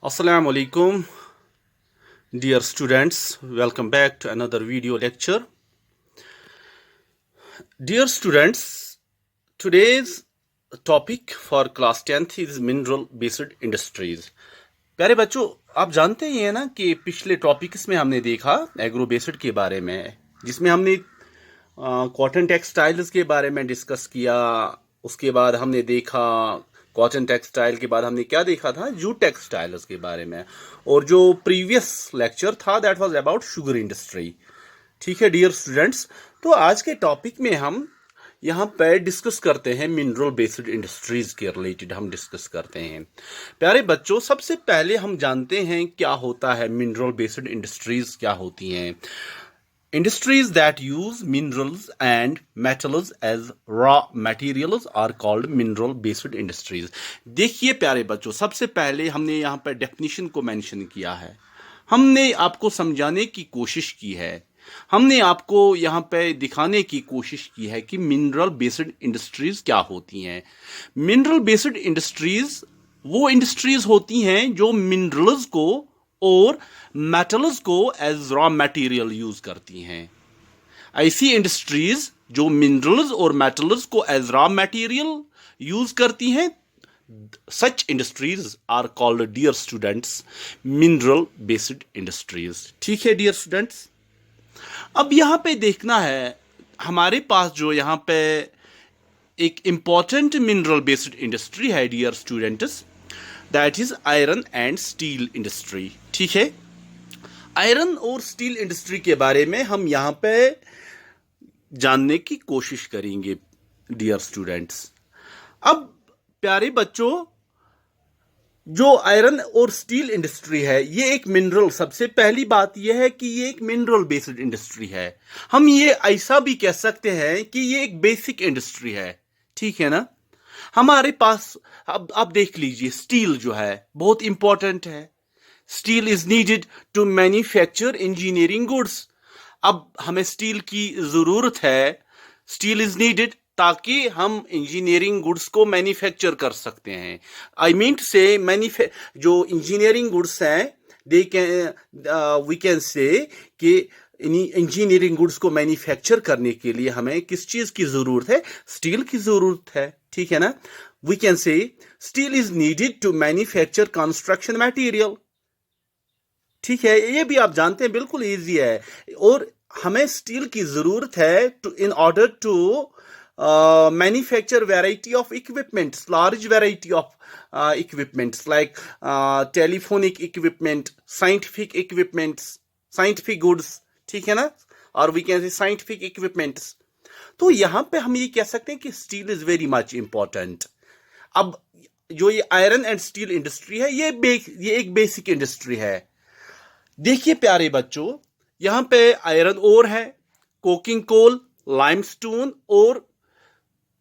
Assalamu alaikum, dear students. Welcome back to another video lecture. Dear students, today's topic for class 10th is mineral based industries. प्यारे बच्चों, आप जानते ही हैं ना कि पिछले टॉपिक्स में हमने देखा एग्रो बेस्ड के बारे में, जिसमें हमने कॉटन टेक्सटाइल्स के बारे में डिस्कस किया। उसके बाद हमने देखा कॉटन टेक्सटाइल के बाद हमने क्या देखा था, जूट टेक्सटाइल्स के बारे में। और जो प्रीवियस लेक्चर था that was about sugar industry. ठीक है डियर स्टूडेंट्स, तो आज के टॉपिक में हम यहाँ पे डिस्कस करते हैं मिनरल बेस्ड इंडस्ट्रीज के रिलेटेड हम डिस्कस करते हैं। प्यारे बच्चों, सबसे पहले हम जानते हैं क्या होता है मिनरल बेस्ड इंडस्ट्रीज, क्या होती हैं। Industries that use minerals and metals as raw materials are called mineral based industries. देखिए प्यारे बच्चों, सबसे पहले हमने यहाँ पर डेफिनेशन को मेंशन किया है। हमने आपको समझाने की कोशिश की है, हमने आपको यहाँ पे दिखाने की कोशिश की है कि मिनरल बेस्ड इंडस्ट्रीज क्या होती हैं। मिनरल बेस्ड इंडस्ट्रीज वो इंडस्ट्रीज होती हैं जो मिनरल्स को और मेटल्स को एज रॉ मटेरियल यूज करती हैं। ऐसी इंडस्ट्रीज जो मिनरल्स और मेटल्स को एज रॉ मटेरियल यूज करती हैं, such industries are called, dear students, mineral based industries. ठीक है डियर स्टूडेंट्स, अब यहां पे देखना है हमारे पास जो यहां पे एक इंपॉर्टेंट मिनरल बेस्ड इंडस्ट्री है dear students, that is iron and steel industry. ठीक है, आयरन और स्टील इंडस्ट्री के बारे में हम यहां पे जानने की कोशिश करेंगे डियर स्टूडेंट्स। अब प्यारे बच्चों, जो आयरन और स्टील इंडस्ट्री है ये एक मिनरल, सबसे पहली बात यह है कि ये एक मिनरल बेस्ड इंडस्ट्री है। हम ये ऐसा भी कह सकते हैं कि ये एक बेसिक इंडस्ट्री है। ठीक है ना, हमारे पास अब आप देख लीजिए, स्टील जो है बहुत इंपॉर्टेंट है। Steel is needed to manufacture engineering goods. अब हमें स्टील की जरूरत है, स्टील इज नीडेड ताकि हम इंजीनियरिंग गुड्स को मैन्युफैक्चर कर सकते हैं। आई मीन से जो इंजीनियरिंग गुड्स हैं दे कैन वी कैन से कि इंजीनियरिंग गुड्स को मैन्युफैक्चर करने के लिए हमें किस चीज की जरूरत है, स्टील की जरूरत है। ठीक है ना, we can say steel is needed to manufacture construction material. ठीक है, ये भी आप जानते हैं, बिल्कुल इजी है। और हमें स्टील की जरूरत है to in order to manufacture variety of equipments, large variety of equipments like telephonic equipment, scientific equipments, scientific goods. ठीक है ना, और we can say scientific equipments. तो यहां पे हम ये कह सकते हैं कि steel is very much important. अब जो ये आयरन एंड स्टील इंडस्ट्री है ये एक बेसिक इंडस्ट्री है। देखिए प्यारे बच्चों, यहां पे आयरन ओर है, कोकिंग कोल, लाइमस्टोन और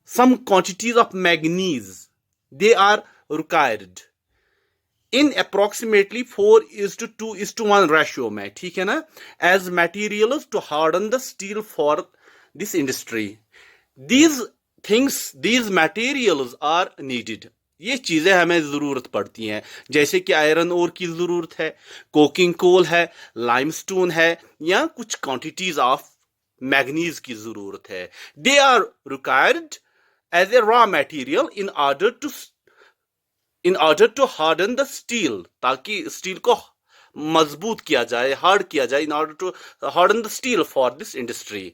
some quantities of manganese, they are required in approximately 4:2:1 ratio में। ठीक है ना, as materials to harden the steel for this industry. These things, these materials are needed. ये चीजें हमें जरूरत पड़ती हैं, जैसे कि आयरन ओर की जरूरत है, कोकिंग कोल है, लाइमस्टोन है, या कुछ क्वांटिटीज ऑफ मैग्नीज की जरूरत है। They are required as a raw material in order to harden the steel, ताकि स्टील को मजबूत किया जाए, हार्ड किया जाए, in order to harden the steel for this industry.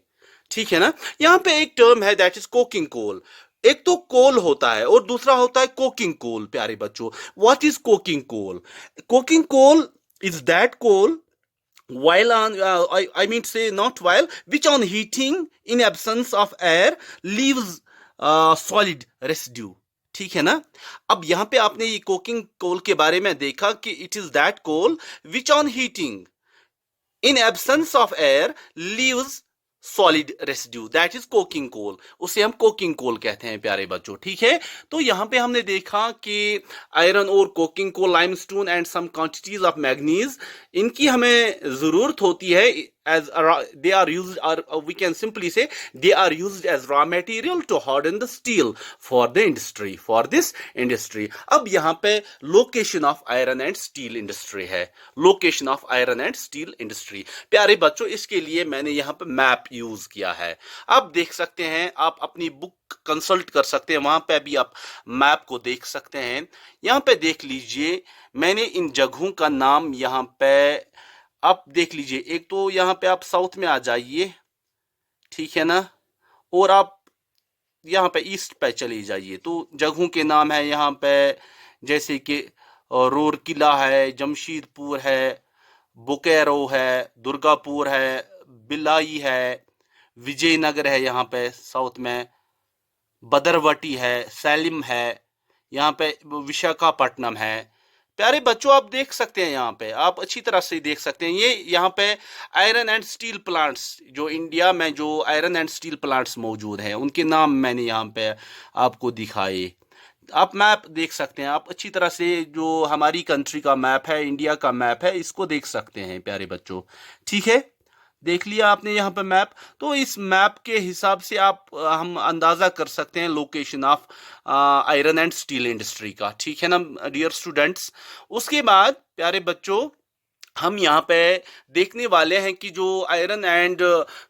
ठीक है ना, यहाँ पे एक टर्म है दैट इज कोकिंग कोल। एक तो कोल होता है और दूसरा होता है कोकिंग कोल। प्यारे बच्चों, what is coking coal? Coking coal is that coal while on I mean say not while, which on heating in absence of air leaves solid residue. ठीक है ना, अब यहां पे आपने ये कोकिंग कोल के बारे में देखा कि it is that coal which on heating in absence of air leaves solid residue, that is coking coal. उसे हम कोकिंग कोल कहते हैं प्यारे बच्चों। ठीक है, तो यहां पे हमने देखा कि आयरन और coking coal, limestone and some quantities of manganese, इनकी हमें जरूरत होती है as they are used, or we can simply say they are used as raw material to harden the steel for the industry, for this industry. अब यहाँ पे location of iron and steel industry है, location of iron and steel industry. प्यारे बच्चों, इसके लिए मैंने यहाँ पे मैप यूज किया है। आप देख सकते हैं, आप अपनी बुक कंसल्ट कर सकते हैं, वहां पे भी आप मैप को देख सकते हैं। यहाँ पे देख लीजिए, मैंने इन जगहों का नाम यहाँ पे आप देख लीजिए। एक तो यहाँ पे आप साउथ में आ जाइए, ठीक है ना, और आप यहाँ पे ईस्ट पे चले जाइए तो जगहों के नाम है यहाँ पे, जैसे कि रूरकेला है, जमशेदपुर है, बोकारो है, दुर्गापुर है, भिलाई है, विजयनगर है, यहाँ पे साउथ में बदरवटी है, सैलिम है, यहाँ पे विशाखापट्टनम है। प्यारे बच्चों, आप देख सकते हैं, यहाँ पे आप अच्छी तरह से देख सकते हैं, ये यहाँ पे आयरन एंड स्टील प्लांट्स, जो इंडिया में जो आयरन एंड स्टील प्लांट्स मौजूद हैं, उनके नाम मैंने यहाँ पे आपको दिखाए। आप मैप देख सकते हैं, आप अच्छी तरह से जो हमारी कंट्री का मैप है, इंडिया का मैप है, इसको देख सकते हैं प्यारे बच्चों। ठीक है, देख लिया आपने यहाँ पे मैप। तो इस मैप के हिसाब से आप हम अंदाजा कर सकते हैं location of iron and steel industry का। ठीक है ना डियर स्टूडेंट्स। उसके बाद प्यारे बच्चों, हम यहाँ पे देखने वाले हैं कि जो आयरन एंड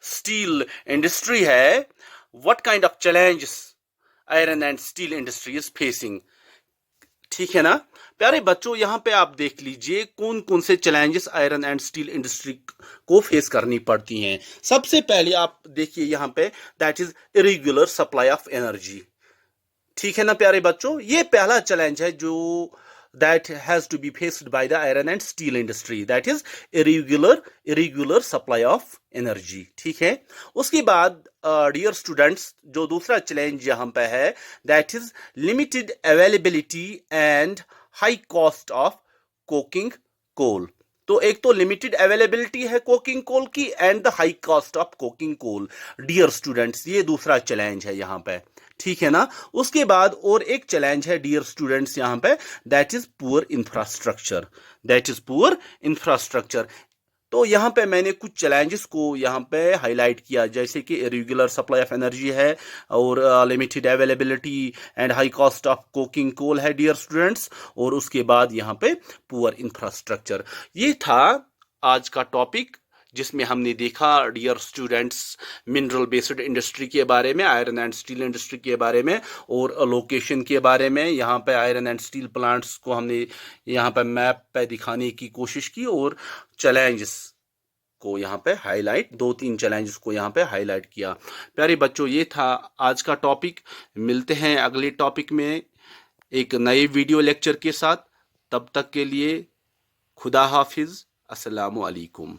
स्टील इंडस्ट्री है, what kind of challenges iron and steel industry is facing. ठीक है ना प्यारे बच्चों, यहाँ पे आप देख लीजिए कौन कौन से challenges iron and steel industry को फेस करनी पड़ती हैं। सबसे पहले आप देखिए यहाँ पे, that is irregular supply of energy. ठीक है ना प्यारे बच्चों, ये पहला चैलेंज है जो that has to be faced by the iron and steel industry, that is irregular supply of energy। ठीक है, उसके बाद डियर स्टूडेंट्स, जो दूसरा चैलेंज यहाँ पे है, that is limited availability and high cost of coking coal। तो एक तो लिमिटेड अवेलेबिलिटी है कोकिंग कोल की and the high cost of coking coal. Dear students, ये दूसरा चैलेंज है यहाँ पे। ठीक है ना, उसके बाद और एक चैलेंज है डियर स्टूडेंट्स यहाँ पे, that is poor infrastructure, that is poor infrastructure. तो यहाँ पे मैंने कुछ चैलेंजेस को यहाँ पे हाईलाइट किया, जैसे कि इरेगुलर सप्लाई ऑफ एनर्जी है, और limited availability and high cost of coking coal है डियर स्टूडेंट्स, और उसके बाद यहाँ पे पुअर इंफ्रास्ट्रक्चर। ये था आज का टॉपिक, जिसमें हमने देखा dear students mineral based industry के बारे में, आयरन एंड स्टील इंडस्ट्री के बारे में, और लोकेशन के बारे में। यहाँ पे आयरन एंड स्टील प्लांट्स को हमने यहाँ पे मैप पे दिखाने की कोशिश की, और चैलेंजेस को यहाँ पे हाईलाइट, 2-3 चैलेंजेस को यहाँ पे हाईलाइट किया। प्यारे बच्चों, ये था आज का टॉपिक। मिलते हैं अगले टॉपिक में एक नए वीडियो लेक्चर के साथ। तब तक के लिए खुदा हाफिज, अस्सलामु अलैकुम।